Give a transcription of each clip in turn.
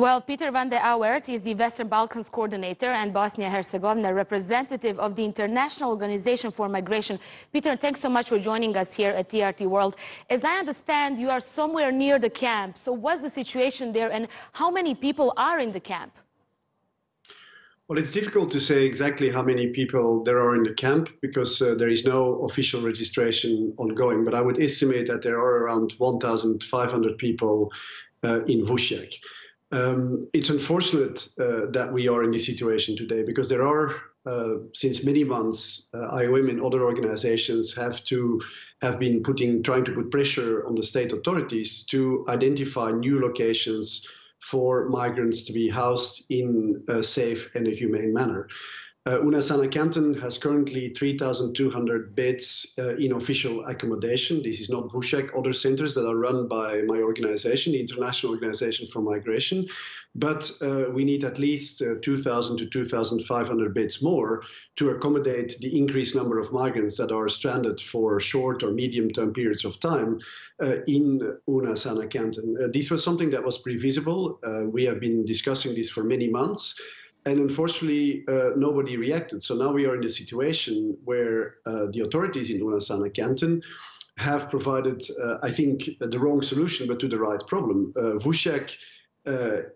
Well, Peter Van Der Auweraert is the Western Balkans coordinator and Bosnia and Herzegovina representative of the International Organization for Migration. Peter, thanks so much for joining us here at TRT World. As I understand, you are somewhere near the camp. So what's the situation there and how many people are in the camp? Well, it's difficult to say exactly how many people there are in the camp because there is no official registration ongoing. But I would estimate that there are around 1,500 people in Vucjak. It's unfortunate that we are in this situation today because there are, since many months, IOM and other organizations have been trying to put pressure on the state authorities to identify new locations for migrants to be housed in a safe and a humane manner. Unasana canton has currently 3,200 beds in official accommodation. This is not Vucjak, other centers that are run by my organization, the International Organization for Migration. But we need at least 2,000 to 2,500 beds more to accommodate the increased number of migrants that are stranded for short or medium-term periods of time in Unasana canton. This was something that was previsible. We have been discussing this for many months. And unfortunately, nobody reacted. So now we are in a situation where the authorities in Unasana canton have provided, I think, the wrong solution, but to the right problem. Vucjak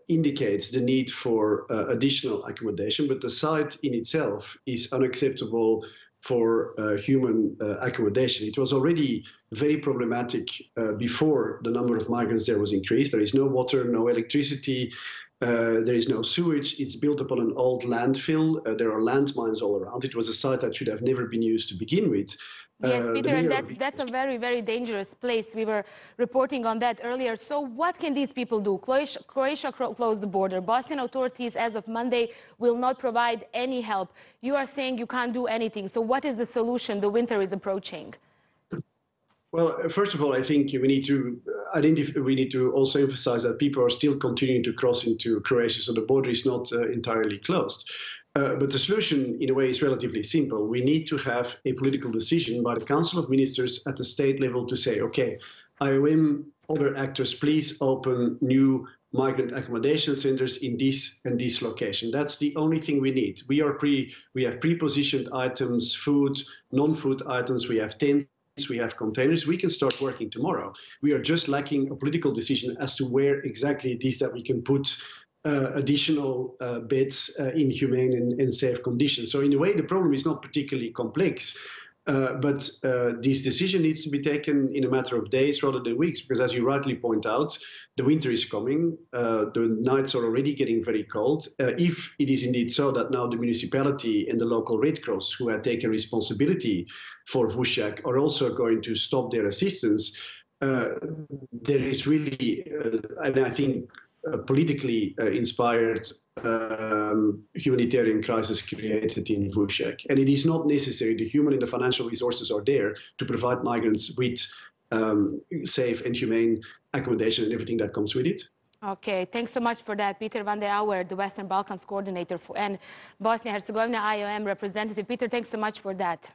indicates the need for additional accommodation, but the site in itself is unacceptable for human accommodation. It was already very problematic before the number of migrants there was increased. There is no water, no electricity. There is no sewage. It's built upon an old landfill. There are landmines all around. It was a site that should have never been used to begin with. Yes, Peter, and that's a very, very dangerous place. We were reporting on that earlier. So what can these people do? Croatia closed the border. Bosnian authorities, as of Monday, will not provide any help. You are saying you can't do anything. So what is the solution? The winter is approaching. Well, first of all, I think we need to also emphasize that people are still continuing to cross into Croatia, so the border is not entirely closed. But the solution, in a way, is relatively simple. We need to have a political decision by the Council of Ministers at the state level to say, okay, IOM, other actors, please open new migrant accommodation centers in this and this location. That's the only thing we need. We have pre-positioned items, food, non-food items, we have tents, we have containers, we can start working tomorrow. We are just lacking a political decision as to where exactly it is that we can put additional beds in humane and safe conditions. So in a way, the problem is not particularly complex, but this decision needs to be taken in a matter of days rather than weeks, because as you rightly point out, the winter is coming, the nights are already getting very cold. If it is indeed so that now the municipality and the local Red Cross, who have taken responsibility for Vucjak, are also going to stop their assistance, there is really, and I think, a politically inspired humanitarian crisis created in Vucjak. And it is not necessary. The human and the financial resources are there to provide migrants with safe and humane accommodation and everything that comes with it. Okay, thanks so much for that. Peter Van Der Auweraert, the Western Balkans coordinator and Bosnia and Herzegovina IOM representative. Peter, thanks so much for that.